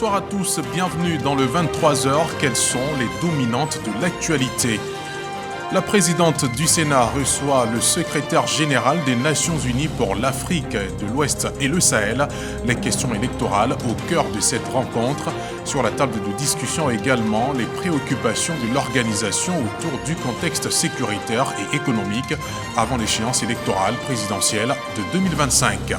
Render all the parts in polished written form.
Bonsoir à tous, bienvenue dans le 23h. Quelles sont les dominantes de l'actualité? La présidente du Sénat reçoit le secrétaire général des Nations Unies pour l'Afrique de l'Ouest et le Sahel. Les questions électorales au cœur de cette rencontre. Sur la table de discussion également, les préoccupations de l'organisation autour du contexte sécuritaire et économique avant l'échéance électorale présidentielle de 2025.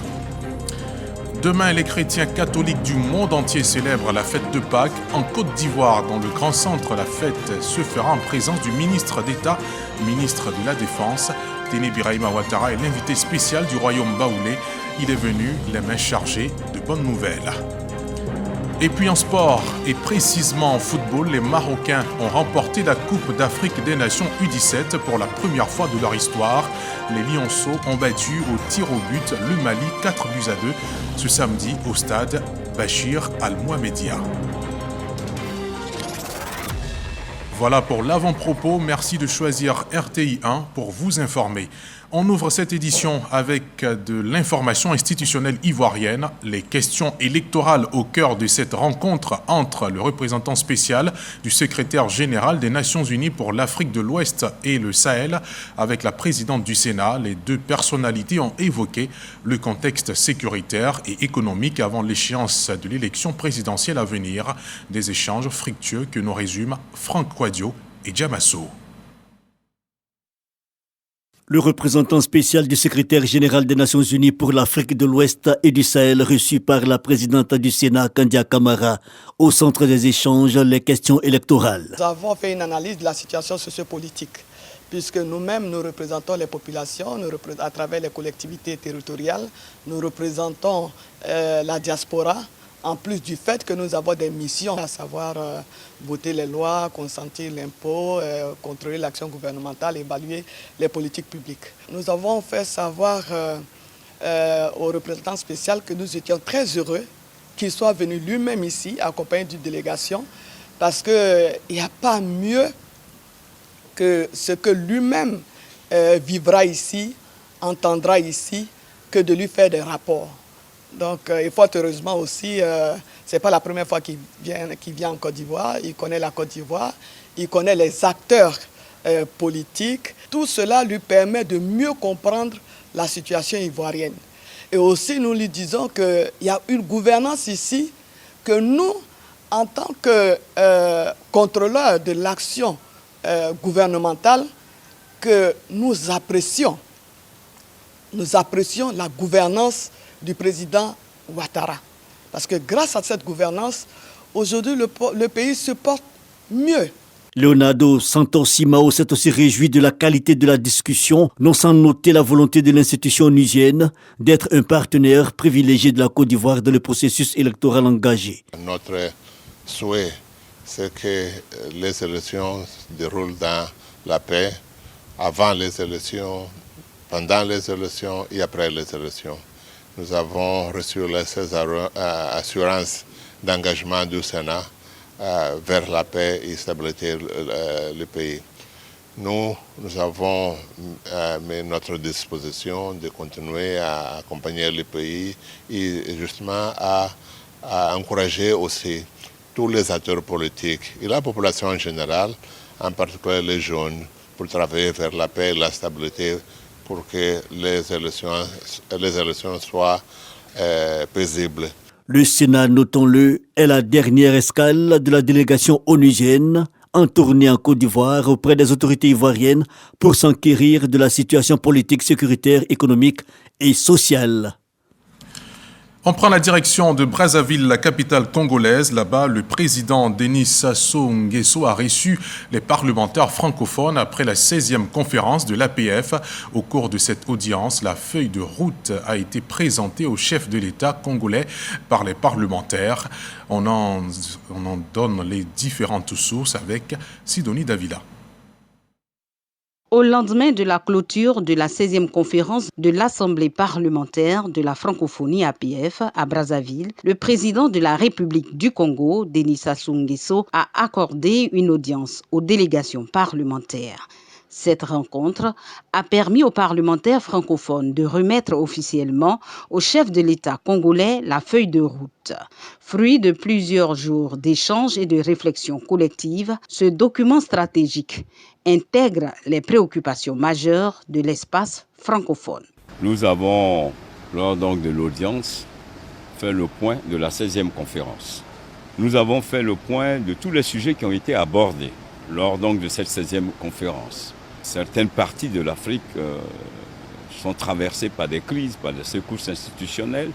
Demain, les chrétiens catholiques du monde entier célèbrent la fête de Pâques. En Côte d'Ivoire, dans le Grand Centre, la fête se fera en présence du ministre d'État, ministre de la Défense. Téné Birahima Ouattara est l'invité spécial du royaume baoulé. Il est venu les mains chargées de bonnes nouvelles. Et puis en sport, et précisément en football, les Marocains ont remporté la Coupe d'Afrique des Nations U17 pour la première fois de leur histoire. Les Lionceaux ont battu au tir au but le Mali 4-2 ce samedi au stade Bachir Al-Mohamedia. Voilà pour l'avant-propos. Merci de choisir RTI 1 pour vous informer. On ouvre cette édition avec de l'information institutionnelle ivoirienne, les questions électorales au cœur de cette rencontre entre le représentant spécial du secrétaire général des Nations Unies pour l'Afrique de l'Ouest et le Sahel avec la présidente du Sénat. Les deux personnalités ont évoqué le contexte sécuritaire et économique avant l'échéance de l'élection présidentielle à venir. Des échanges fructueux que nous résument Franck Quadio et Djamasso. Le représentant spécial du secrétaire général des Nations Unies pour l'Afrique de l'Ouest et du Sahel, reçu par la présidente du Sénat, Kandia Camara, au centre des échanges, les questions électorales. Nous avons fait une analyse de la situation sociopolitique, puisque nous-mêmes, nous représentons les populations, à travers les collectivités territoriales, nous représentons la diaspora, en plus du fait que nous avons des missions, à savoir voter les lois, consentir l'impôt, contrôler l'action gouvernementale, évaluer les politiques publiques. Nous avons fait savoir au représentant spécial que nous étions très heureux qu'il soit venu lui-même ici, accompagné d'une délégation, parce qu'il n'y a pas mieux que ce que lui-même vivra ici, entendra ici, que de lui faire des rapports. Donc, et fort heureusement aussi, ce n'est pas la première fois qu'il vient en Côte d'Ivoire. Il connaît la Côte d'Ivoire, il connaît les acteurs politiques. Tout cela lui permet de mieux comprendre la situation ivoirienne. Et aussi, nous lui disons qu'il y a une gouvernance ici que nous, en tant que contrôleurs de l'action gouvernementale, que nous apprécions. Nous apprécions la gouvernance du président Ouattara. Parce que grâce à cette gouvernance, aujourd'hui, le pays se porte mieux. Leonardo Santos Simao s'est aussi réjoui de la qualité de la discussion, non sans noter la volonté de l'institution onusienne d'être un partenaire privilégié de la Côte d'Ivoire dans le processus électoral engagé. Notre souhait, c'est que les élections se déroulent dans la paix, avant les élections, pendant les élections et après les élections. Nous avons reçu ces assurances d'engagement du Sénat vers la paix et la stabilité du pays. Nous avons mis notre disposition de continuer à accompagner le pays et justement à encourager aussi tous les acteurs politiques et la population en général, en particulier les jeunes, pour travailler vers la paix et la stabilité pour que les élections soient paisibles. Le Sénat, notons-le, est la dernière escale de la délégation onusienne en tournée en Côte d'Ivoire auprès des autorités ivoiriennes pour s'enquérir de la situation politique, sécuritaire, économique et sociale. On prend la direction de Brazzaville, la capitale congolaise. Là-bas, le président Denis Sassou Nguesso a reçu les parlementaires francophones après la 16e conférence de l'APF. Au cours de cette audience, la feuille de route a été présentée au chef de l'État congolais par les parlementaires. On en donne les différentes sources avec Sidonie Davila. Au lendemain de la clôture de la 16e conférence de l'Assemblée parlementaire de la francophonie APF à Brazzaville, le président de la République du Congo, Denis Sassou Nguesso, a accordé une audience aux délégations parlementaires. Cette rencontre a permis aux parlementaires francophones de remettre officiellement au chef de l'État congolais la feuille de route. Fruit de plusieurs jours d'échanges et de réflexions collectives, ce document stratégique intègre les préoccupations majeures de l'espace francophone. Nous avons, lors donc de l'audience, fait le point de la 16e conférence. Nous avons fait le point de tous les sujets qui ont été abordés lors donc de cette 16e conférence. Certaines parties de l'Afrique sont traversées par des crises, par des secousses institutionnelles,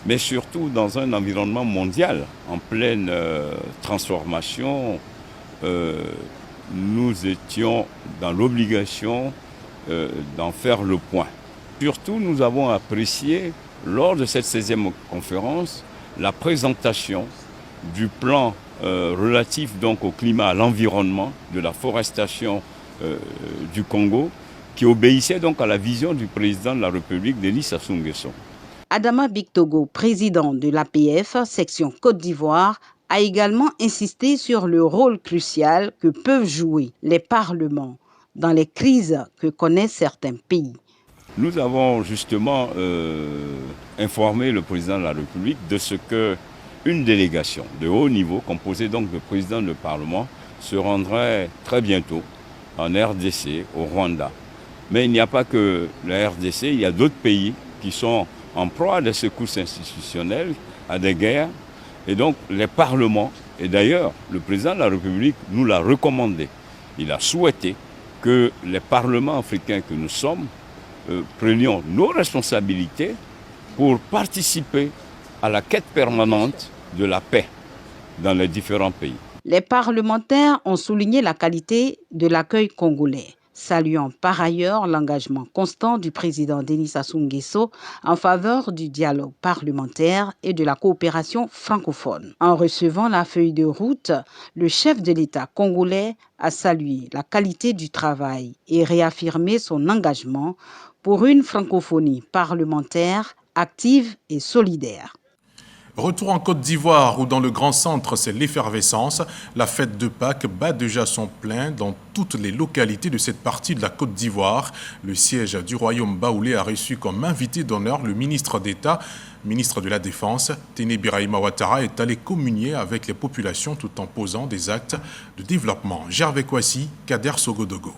mais surtout dans un environnement mondial en pleine transformation. Nous étions dans l'obligation d'en faire le point. Surtout, nous avons apprécié, lors de cette 16e conférence, la présentation du plan relatif donc au climat, à l'environnement, de la forestation du Congo, qui obéissait donc à la vision du président de la République, Denis Sassou Nguesso. Adama Bictogo, président de l'APF, section Côte d'Ivoire, a également insisté sur le rôle crucial que peuvent jouer les parlements dans les crises que connaissent certains pays. Nous avons justement informé le président de la République de ce qu'une délégation de haut niveau, composée donc de présidents de Parlement, se rendrait très bientôt en RDC, au Rwanda. Mais il n'y a pas que la RDC, il y a d'autres pays qui sont en proie à des secousses institutionnelles, à des guerres. Et donc les parlements, et d'ailleurs le président de la République nous l'a recommandé, il a souhaité que les parlements africains que nous sommes prenions nos responsabilités pour participer à la quête permanente de la paix dans les différents pays. Les parlementaires ont souligné la qualité de l'accueil congolais, saluant par ailleurs l'engagement constant du président Denis Sassou Nguesso en faveur du dialogue parlementaire et de la coopération francophone. En recevant la feuille de route, le chef de l'État congolais a salué la qualité du travail et réaffirmé son engagement pour une francophonie parlementaire active et solidaire. Retour en Côte d'Ivoire où dans le grand centre c'est l'effervescence. La fête de Pâques bat déjà son plein dans toutes les localités de cette partie de la Côte d'Ivoire. Le siège du royaume baoulé a reçu comme invité d'honneur le ministre d'État, ministre de la Défense. Téné Birahima Ouattara est allé communier avec les populations tout en posant des actes de développement. Gervais Kwasi, Kader Sogodogo.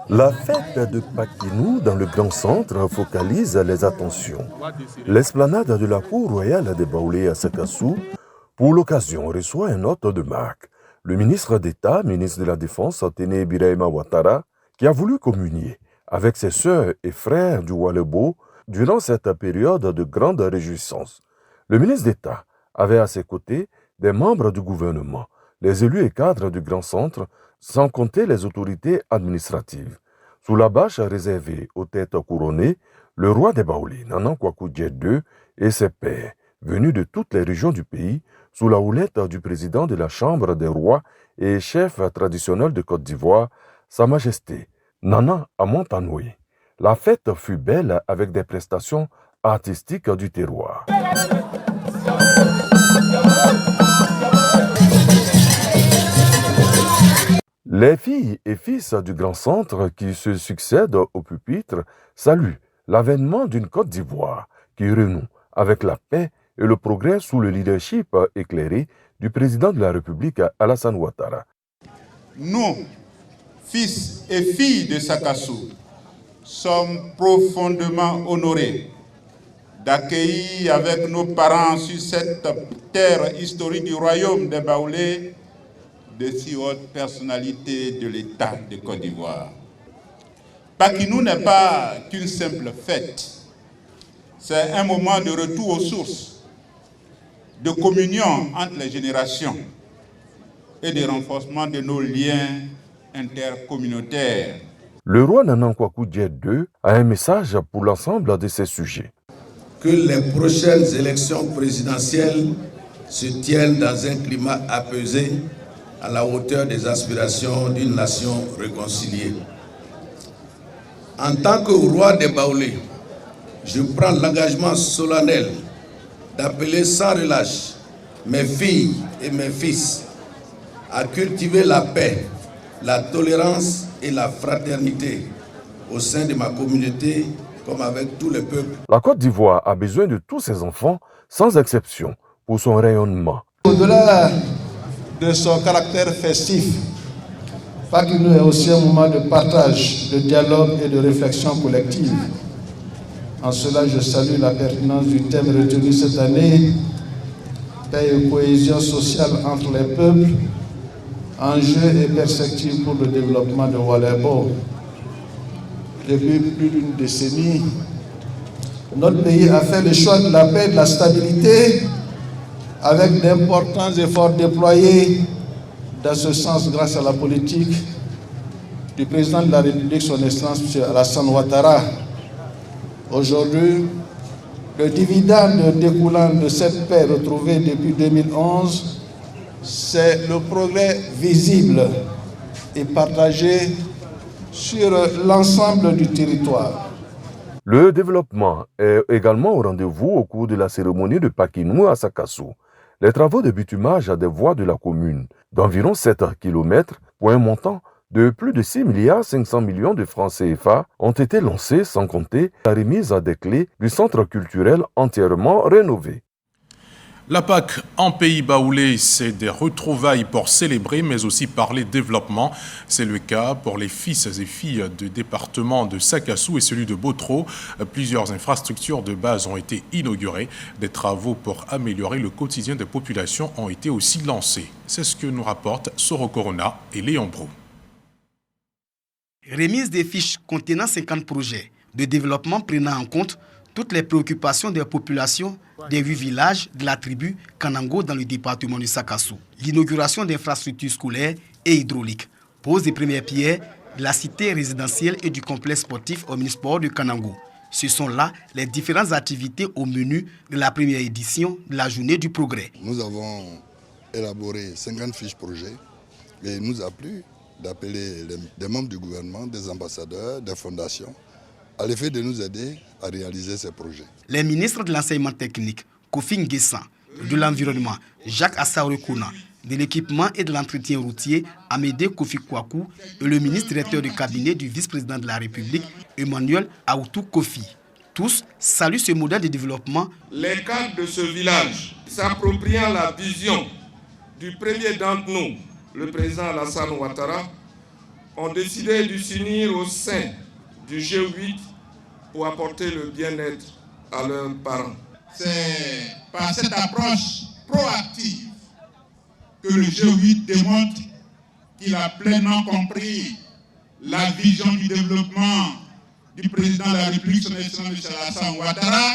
La fête de Pakinou dans le grand centre focalise les attentions. L'esplanade de la cour royale des Baoulés à Sakassou, pour l'occasion, reçoit un hôte de marque, le ministre d'État, ministre de la Défense, Téné Birahima Ouattara, qui a voulu communier avec ses sœurs et frères du Oualebo durant cette période de grande réjouissance. Le ministre d'État avait à ses côtés des membres du gouvernement, les élus et cadres du grand centre, sans compter les autorités administratives. Sous la bâche réservée aux têtes couronnées, le roi des Baoulés, Nana Kwaku Dié II, et ses pairs, venus de toutes les régions du pays, sous la houlette du président de la Chambre des rois et chef traditionnel de Côte d'Ivoire, Sa Majesté Nana Amontanoué. La fête fut belle avec des prestations artistiques du terroir. Les filles et fils du grand centre qui se succèdent au pupitre saluent l'avènement d'une Côte d'Ivoire qui renoue avec la paix et le progrès sous le leadership éclairé du président de la République Alassane Ouattara. Nous, fils et filles de Sakassou, sommes profondément honorés d'accueillir avec nos parents sur cette terre historique du royaume des Baoulés de si hautes personnalités de l'État de Côte d'Ivoire. Pakinou n'est pas qu'une simple fête, c'est un moment de retour aux sources, de communion entre les générations et de renforcement de nos liens intercommunautaires. Le roi Nana Kwaku Dié II a un message pour l'ensemble de ces sujets. Que les prochaines élections présidentielles se tiennent dans un climat apaisé, à la hauteur des aspirations d'une nation réconciliée. En tant que roi des Baoulés, je prends l'engagement solennel d'appeler sans relâche mes filles et mes fils à cultiver la paix, la tolérance et la fraternité au sein de ma communauté comme avec tous les peuples. La Côte d'Ivoire a besoin de tous ses enfants, sans exception, pour son rayonnement. Au-delà de son caractère festif, Pakinou est aussi un moment de partage, de dialogue et de réflexion collective. En cela, je salue la pertinence du thème retenu cette année, paix et cohésion sociale entre les peuples, enjeux et perspectives pour le développement de Oualébo. Depuis plus d'une décennie, notre pays a fait le choix de la paix et de la stabilité avec d'importants efforts déployés dans ce sens grâce à la politique du président de la République, son Excellence M. Alassane Ouattara. Aujourd'hui, le dividende découlant de cette paix retrouvée depuis 2011, c'est le progrès visible et partagé sur l'ensemble du territoire. Le développement est également au rendez-vous au cours de la cérémonie de Pakinou à Sakassou. Les travaux de bitumage à des voies de la commune d'environ 7 km pour un montant de plus de 6,5 milliards de francs CFA ont été lancés, sans compter la remise à des clés du centre culturel entièrement rénové. La Pâques en Pays baoulé, c'est des retrouvailles pour célébrer, mais aussi parler développement. C'est le cas pour les fils et filles du département de Sakassou et celui de Botro. Plusieurs infrastructures de base ont été inaugurées. Des travaux pour améliorer le quotidien des populations ont été aussi lancés. C'est ce que nous rapportent Soro Corona et Léon Brou. Remise des fiches contenant 50 projets de développement prenant en compte toutes les préoccupations des populations des 8 villages de la tribu Kanango dans le département de Sakassou. L'inauguration d'infrastructures scolaires et hydrauliques pose les premières pierres de la cité résidentielle et du complexe sportif omnisport de Kanango. Ce sont là les différentes activités au menu de la première édition de la Journée du Progrès. Nous avons élaboré 50 fiches projets et il nous a plu d'appeler des membres du gouvernement, des ambassadeurs, des fondations, à l'effet de nous aider à réaliser ces projets. Les ministres de l'enseignement technique, Kofi Nguessan, de l'environnement, Jacques Assaorekuna, de l'équipement et de l'entretien routier, Amédée Kofi Kwaku, et le ministre directeur du cabinet du vice-président de la République, Emmanuel Aoutou Kofi. Tous saluent ce modèle de développement. Les cadres de ce village, s'appropriant la vision du premier d'entre nous, le président Alassane Ouattara, ont décidé de s'unir au sein du G8 pour apporter le bien-être à leurs parents. C'est par cette approche proactive que le G8 démontre qu'il a pleinement compris la vision du développement du président de la République, son Excellence M. Alassane Ouattara.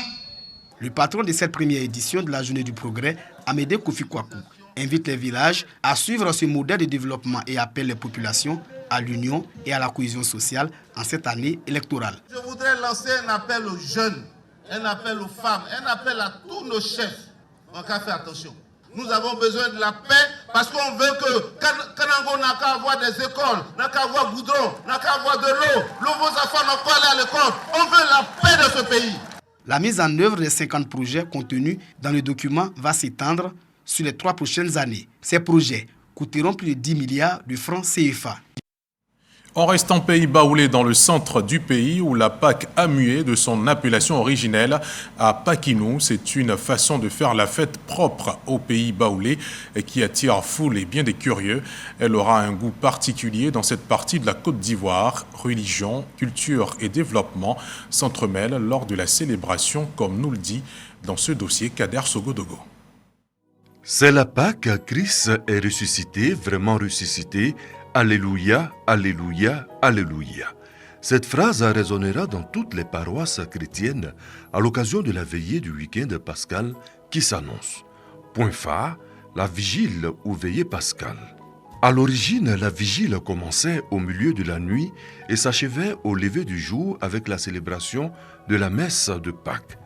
Le patron de cette première édition de la Journée du Progrès, Amédée Kofi Kwaku, invite les villages à suivre ce modèle de développement et appelle les populations à l'union et à la cohésion sociale en cette année électorale. Je voudrais lancer un appel aux jeunes, un appel aux femmes, un appel à tous nos chefs. On va faire attention. Nous avons besoin de la paix parce qu'on veut que Kanango n'a qu'à avoir des écoles, n'a qu'à avoir goudron, n'a qu'à avoir de l'eau. Vos enfants n'ont pas aller à l'école. On veut la paix de ce pays. La mise en œuvre des 50 projets contenus dans le document va s'étendre sur les 3 prochaines années. Ces projets coûteront plus de 10 milliards de francs CFA. On reste en Pays baoulé dans le centre du pays où la Pâques a mué de son appellation originelle à Pakinou. C'est une façon de faire la fête propre au Pays baoulé et qui attire foule et bien des curieux. Elle aura un goût particulier dans cette partie de la Côte d'Ivoire. Religion, culture et développement s'entremêlent lors de la célébration, comme nous le dit dans ce dossier Kader Sogodogo. C'est la Pâques, Christ est ressuscité, vraiment ressuscité. Alléluia, Alléluia, Alléluia. Cette phrase résonnera dans toutes les paroisses chrétiennes à l'occasion de la veillée du week-end pascal qui s'annonce. Point phare, la vigile ou veillée pascale. À l'origine, la vigile commençait au milieu de la nuit et s'achevait au lever du jour avec la célébration de la messe de Pâques.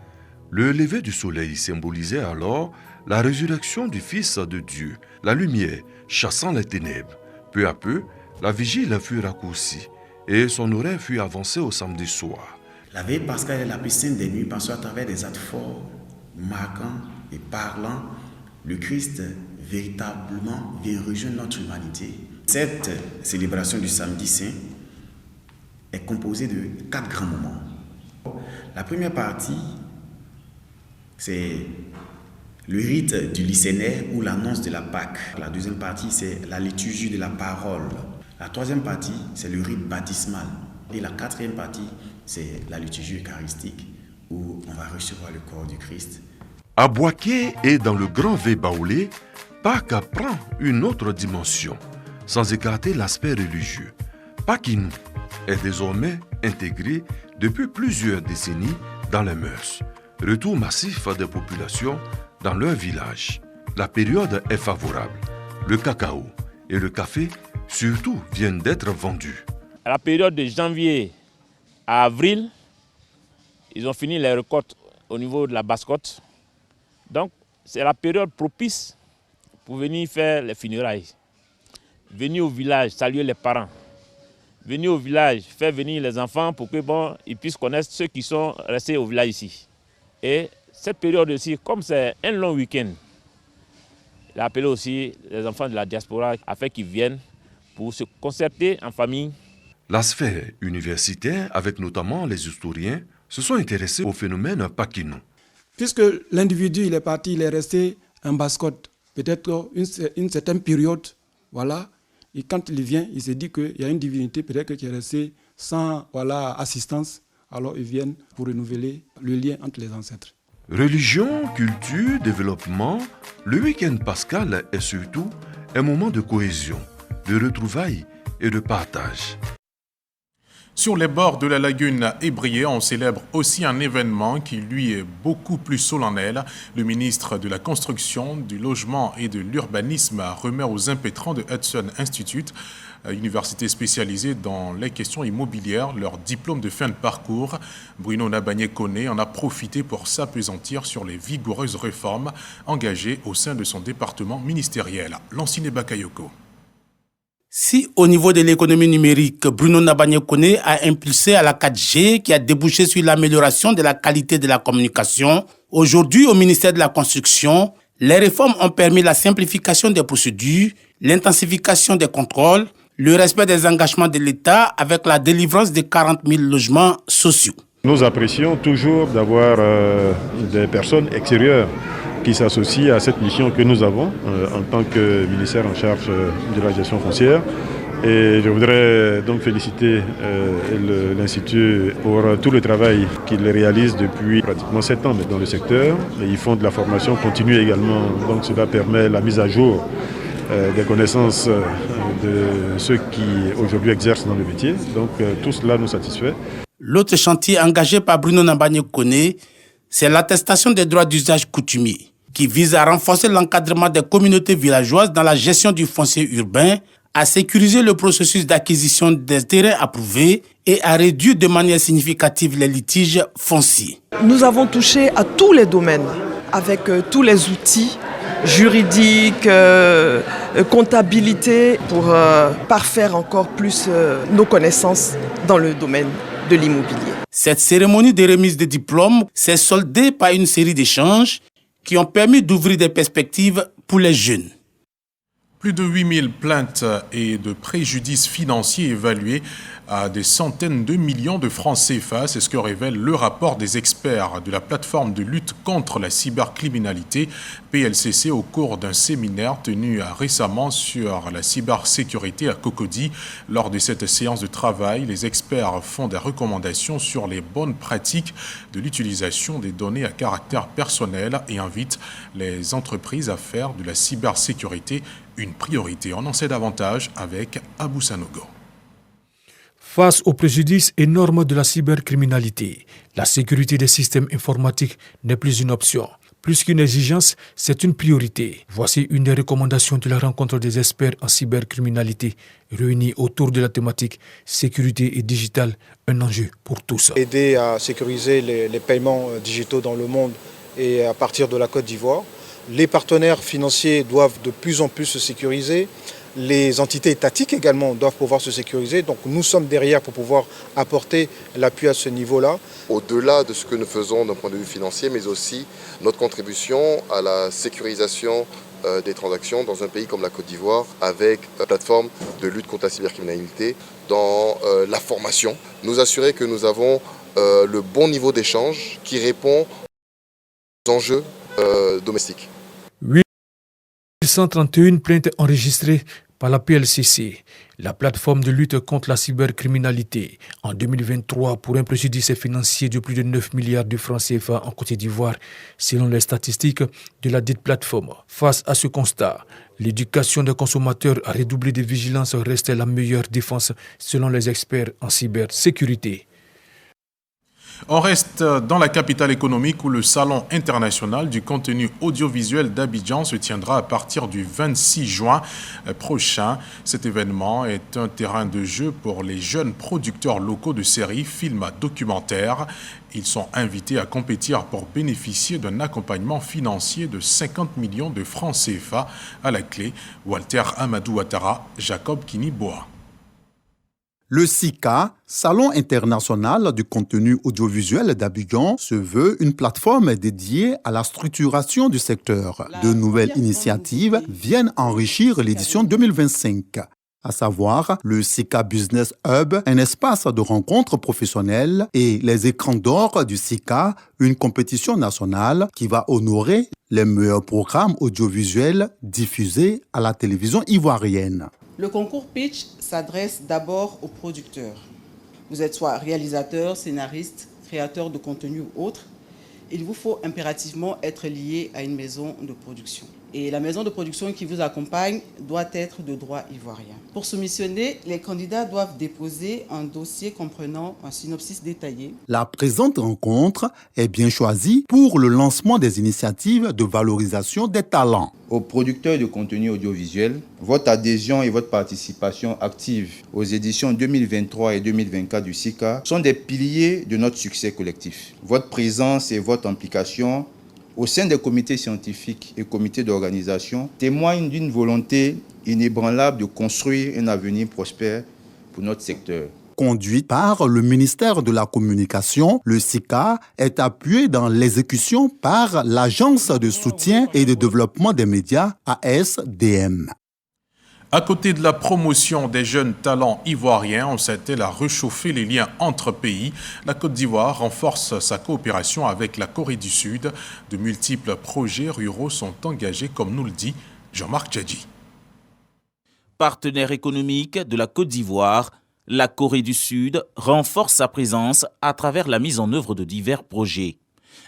Le lever du soleil symbolisait alors la résurrection du Fils de Dieu, la lumière chassant les ténèbres. Peu à peu, la vigile fut raccourcie et son horaire fut avancé au samedi soir. La veille pascale est la plus sainte des nuits parce qu'à travers des actes forts, marquants et parlants, le Christ véritablement vient rejoindre notre humanité. Cette célébration du samedi saint est composée de 4 grands moments. La première partie, c'est le rite du lycénaire ou l'annonce de la Pâque. La deuxième partie, c'est la liturgie de la parole. La troisième partie, c'est le rite baptismal. Et la quatrième partie, c'est la liturgie eucharistique où on va recevoir le corps du Christ. À Boaké et dans le Grand V Baoulé, Pâques prend une autre dimension, sans écarter l'aspect religieux. Pakinou est désormais intégré depuis plusieurs décennies dans les mœurs. Retour massif des populations dans leur village. La période est favorable. Le cacao et le café, surtout, viennent d'être vendus. À la période de janvier à avril, ils ont fini les récoltes au niveau de la Basse-Côte. Donc, c'est la période propice pour venir faire les funérailles. Venir au village, saluer les parents. Venir au village, faire venir les enfants pour que ils puissent connaître ceux qui sont restés au village ici. Et cette période aussi, comme c'est un long week-end, il a appelé aussi les enfants de la diaspora afin qu'ils viennent pour se concerter en famille. La sphère universitaire, avec notamment les historiens, se sont intéressés au phénomène Pakinou. Puisque l'individu il est parti, il est resté en Basse-Côte, peut-être une certaine période, voilà. Et quand il vient, il se dit qu'il y a une divinité peut-être qui est restée sans assistance. Alors ils viennent pour renouveler le lien entre les ancêtres. Religion, culture, développement, le week-end pascal est surtout un moment de cohésion, de retrouvailles et de partage. Sur les bords de la lagune Ébrié, on célèbre aussi un événement qui lui est beaucoup plus solennel. Le ministre de la Construction, du Logement et de l'Urbanisme remet aux impétrants de Hudson Institute, université spécialisée dans les questions immobilières, leur diplôme de fin de parcours. Bruno Nabagné-Koné en a profité pour s'appesantir sur les vigoureuses réformes engagées au sein de son département ministériel. Lanciné Bakayoko. Si au niveau de l'économie numérique, Bruno Nabagné-Koné a impulsé à la 4G qui a débouché sur l'amélioration de la qualité de la communication, aujourd'hui au ministère de la Construction, les réformes ont permis la simplification des procédures, l'intensification des contrôles, le respect des engagements de l'État avec la délivrance de 40 000 logements sociaux. Nous apprécions toujours d'avoir des personnes extérieures qui s'associent à cette mission que nous avons en tant que ministère en charge de la gestion foncière. Et je voudrais donc féliciter l'Institut pour tout le travail qu'il réalise depuis pratiquement 7 ans dans le secteur. Et ils font de la formation continue également, donc cela permet la mise à jour des connaissances de ceux qui aujourd'hui exercent dans le métier. Donc tout cela nous satisfait. L'autre chantier engagé par Bruno Nabagné-Koné, c'est l'attestation des droits d'usage coutumiers, qui vise à renforcer l'encadrement des communautés villageoises dans la gestion du foncier urbain, à sécuriser le processus d'acquisition des terrains approuvés et à réduire de manière significative les litiges fonciers. Nous avons touché à tous les domaines, avec tous les outils juridiques, comptabilité, pour parfaire encore plus nos connaissances dans le domaine de l'immobilier. Cette cérémonie de remise de diplômes s'est soldée par une série d'échanges qui ont permis d'ouvrir des perspectives pour les jeunes. Plus de 8000 plaintes et de préjudices financiers évalués à des centaines de millions de francs CFA. C'est ce que révèle le rapport des experts de la plateforme de lutte contre la cybercriminalité, PLCC, au cours d'un séminaire tenu récemment sur la cybersécurité à Cocody. Lors de cette séance de travail, les experts font des recommandations sur les bonnes pratiques de l'utilisation des données à caractère personnel et invitent les entreprises à faire de la cybersécurité une priorité. On en sait davantage avec Abou Sanogo. Face aux préjudices énormes de la cybercriminalité, la sécurité des systèmes informatiques n'est plus une option. Plus qu'une exigence, c'est une priorité. Voici une des recommandations de la rencontre des experts en cybercriminalité réunis autour de la thématique sécurité et digital, un enjeu pour tous. Aider à sécuriser les paiements digitaux dans le monde et à partir de la Côte d'Ivoire. Les partenaires financiers doivent de plus en plus se sécuriser. Les entités étatiques également doivent pouvoir se sécuriser. Donc nous sommes derrière pour pouvoir apporter l'appui à ce niveau-là. Au-delà de ce que nous faisons d'un point de vue financier, mais aussi notre contribution à la sécurisation des transactions dans un pays comme la Côte d'Ivoire avec la plateforme de lutte contre la cybercriminalité, dans la formation, nous assurer que nous avons le bon niveau d'échange qui répond aux enjeux domestiques. 831 plaintes enregistrées par la PLCC, la plateforme de lutte contre la cybercriminalité, en 2023 pour un préjudice financier de plus de 9 milliards de francs CFA en Côte d'Ivoire, selon les statistiques de la dite plateforme. Face à ce constat, l'éducation des consommateurs à redoubler de vigilance reste la meilleure défense selon les experts en cybersécurité. On reste dans la capitale économique où le Salon international du contenu audiovisuel d'Abidjan se tiendra à partir du 26 juin prochain. Cet événement est un terrain de jeu pour les jeunes producteurs locaux de séries, films, documentaires. Ils sont invités à compétir pour bénéficier d'un accompagnement financier de 50 millions de francs CFA à la clé. Walter Amadou Ouattara, Jacob Kiniboa. Le SICA, Salon international du contenu audiovisuel d'Abidjan, se veut une plateforme dédiée à la structuration du secteur. De nouvelles initiatives viennent enrichir l'édition 2025. À savoir le SICA Business Hub, un espace de rencontres professionnelles, et les écrans d'or du SICA, une compétition nationale qui va honorer les meilleurs programmes audiovisuels diffusés à la télévision ivoirienne. Le concours Pitch s'adresse d'abord aux producteurs. Vous êtes soit réalisateur, scénariste, créateur de contenu ou autre. Il vous faut impérativement être lié à une maison de production. Et la maison de production qui vous accompagne doit être de droit ivoirien. Pour soumissionner, les candidats doivent déposer un dossier comprenant un synopsis détaillé. La présente rencontre est bien choisie pour le lancement des initiatives de valorisation des talents. Aux producteurs de contenu audiovisuel, votre adhésion et votre participation active aux éditions 2023 et 2024 du SICA sont des piliers de notre succès collectif. Votre présence et votre implication au sein des comités scientifiques et comités d'organisation témoignent d'une volonté inébranlable de construire un avenir prospère pour notre secteur. Conduit par le ministère de la Communication, le SICA est appuyé dans l'exécution par l'Agence de soutien et de développement des médias, ASDM. À côté de la promotion des jeunes talents ivoiriens, on s'attelle à réchauffer les liens entre pays. La Côte d'Ivoire renforce sa coopération avec la Corée du Sud. De multiples projets ruraux sont engagés, comme nous le dit Jean-Marc Djadji. Partenaire économique de la Côte d'Ivoire, la Corée du Sud renforce sa présence à travers la mise en œuvre de divers projets.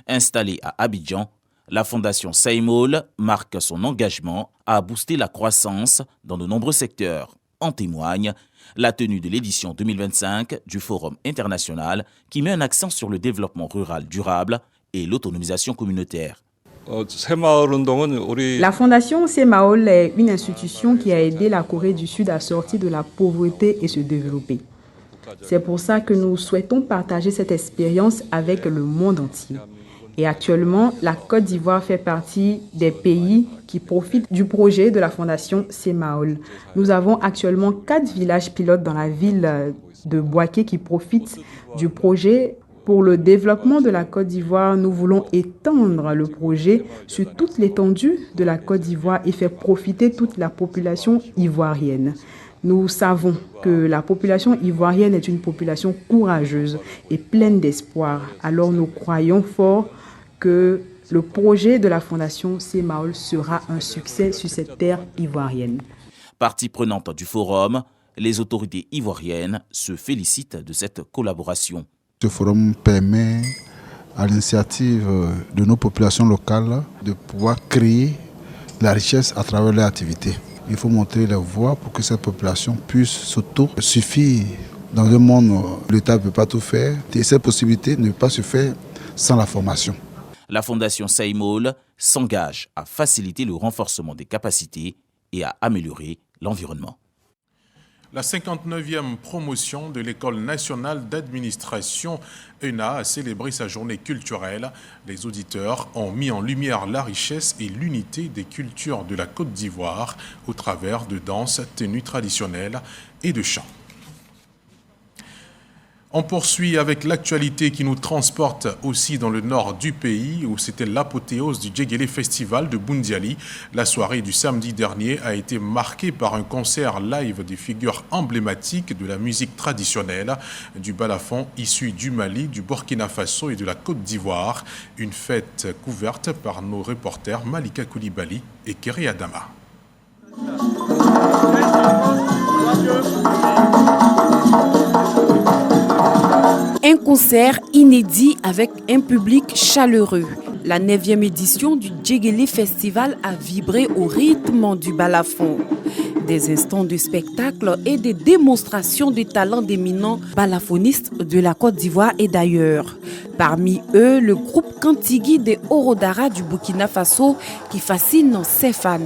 Installée à Abidjan, la Fondation Saïmol marque son engagement à booster la croissance dans de nombreux secteurs. En témoigne la tenue de l'édition 2025 du Forum international qui met un accent sur le développement rural durable et l'autonomisation communautaire. La Fondation Saïmol est une institution qui a aidé la Corée du Sud à sortir de la pauvreté et se développer. C'est pour ça que nous souhaitons partager cette expérience avec le monde entier. Et actuellement, la Côte d'Ivoire fait partie des pays qui profitent du projet de la Fondation Saïmol. Nous avons actuellement 4 villages pilotes dans la ville de Boaké qui profitent du projet. Pour le développement de la Côte d'Ivoire, nous voulons étendre le projet sur toute l'étendue de la Côte d'Ivoire et faire profiter toute la population ivoirienne. Nous savons que la population ivoirienne est une population courageuse et pleine d'espoir. Alors nous croyons fort que le projet de la Fondation Saïmol sera un succès sur cette terre ivoirienne. Partie prenante du forum, les autorités ivoiriennes se félicitent de cette collaboration. Ce forum permet à l'initiative de nos populations locales de pouvoir créer la richesse à travers leur activité. Il faut montrer la voie pour que cette population puisse s'auto-suffire. Dans un monde où l'État ne peut pas tout faire, et cette possibilité ne peut pas se faire sans la formation. La Fondation Saïmol s'engage à faciliter le renforcement des capacités et à améliorer l'environnement. La 59e promotion de l'École nationale d'administration ENA a célébré sa journée culturelle. Les auditeurs ont mis en lumière la richesse et l'unité des cultures de la Côte d'Ivoire au travers de danses, tenues traditionnelles et de chants. On poursuit avec l'actualité qui nous transporte aussi dans le nord du pays où c'était l'apothéose du Djegele Festival de Boundiali. La soirée du samedi dernier a été marquée par un concert live des figures emblématiques de la musique traditionnelle du balafon issu du Mali, du Burkina Faso et de la Côte d'Ivoire. Une fête couverte par nos reporters Malika Koulibaly et Kéré Adama. Un concert inédit avec un public chaleureux. La 9e édition du Djegele Festival a vibré au rythme du balafon. Des instants de spectacle et des démonstrations de talents d'éminents balafonistes de la Côte d'Ivoire et d'ailleurs. Parmi eux, le groupe Kantigi des Orodara du Burkina Faso qui fascine ses fans.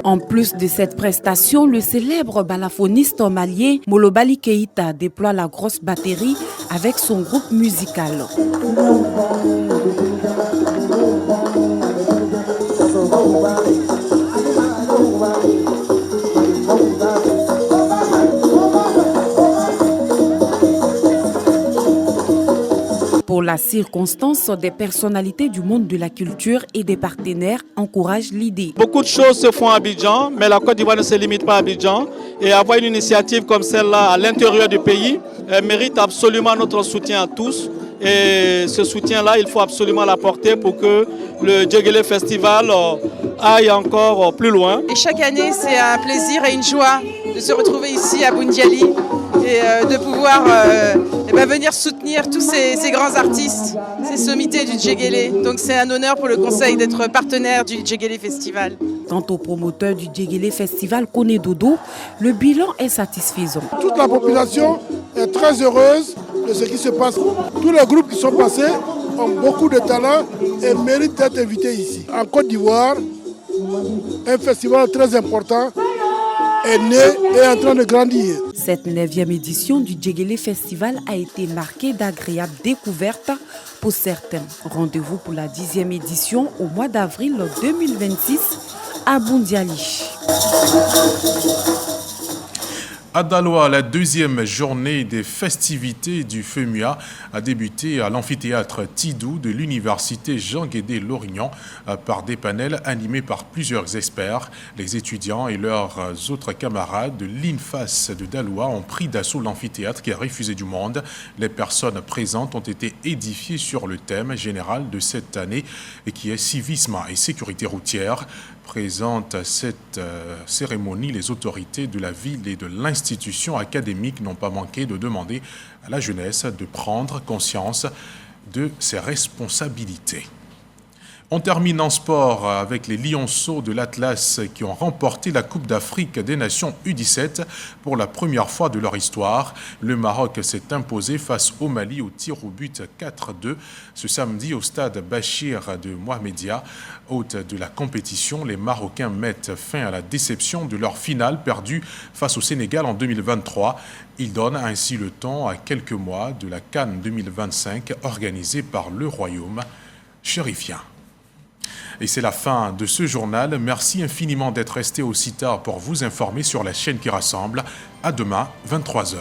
En plus de cette prestation, le célèbre balafoniste malien Molobali Keïta déploie la grosse batterie avec son groupe musical. Pour la circonstance, des personnalités du monde de la culture et des partenaires encouragent l'idée. Beaucoup de choses se font à Abidjan, mais la Côte d'Ivoire ne se limite pas à Abidjan. Et avoir une initiative comme celle-là à l'intérieur du pays mérite absolument notre soutien à tous. Et ce soutien-là, il faut absolument l'apporter pour que le Djegele Festival aille encore plus loin. Et chaque année, c'est un plaisir et une joie de se retrouver ici à Boundiali et de pouvoir venir soutenir tous ces grands artistes, ces sommités du Djegele. Donc c'est un honneur pour le Conseil d'être partenaire du Djegele Festival. Quant au promoteur du Djegele Festival, Koné Dodo, le bilan est satisfaisant. Toute la population est très heureuse de ce qui se passe. Tous les groupes qui sont passés ont beaucoup de talent et méritent d'être invités ici. En Côte d'Ivoire, un festival très important est né et est en train de grandir. Cette 9e édition du Djegele Festival a été marquée d'agréables découvertes pour certains. Rendez-vous pour la 10e édition au mois d'avril 2026 à Boundiali. À Daloa, la deuxième journée des festivités du FEMUA a débuté à l'amphithéâtre Tidou de l'université Jean-Guédé-Lorignan par des panels animés par plusieurs experts. Les étudiants et leurs autres camarades de l'INFAS de Daloa ont pris d'assaut l'amphithéâtre qui a refusé du monde. Les personnes présentes ont été édifiées sur le thème général de cette année et qui est civisme et sécurité routière. Présente à cette cérémonie, les autorités de la ville et de l'institution académique n'ont pas manqué de demander à la jeunesse de prendre conscience de ses responsabilités. On termine en sport avec les Lionceaux de l'Atlas qui ont remporté la Coupe d'Afrique des Nations U17 pour la première fois de leur histoire. Le Maroc s'est imposé face au Mali au tir au but 4-2 ce samedi au stade Bachir de Mohamedia. Hôte de la compétition, les Marocains mettent fin à la déception de leur finale perdue face au Sénégal en 2023. Ils donnent ainsi le temps à quelques mois de la CAN 2025 organisée par le Royaume chérifien. Et c'est la fin de ce journal. Merci infiniment d'être resté aussi tard pour vous informer sur la chaîne qui rassemble. À demain, 23h.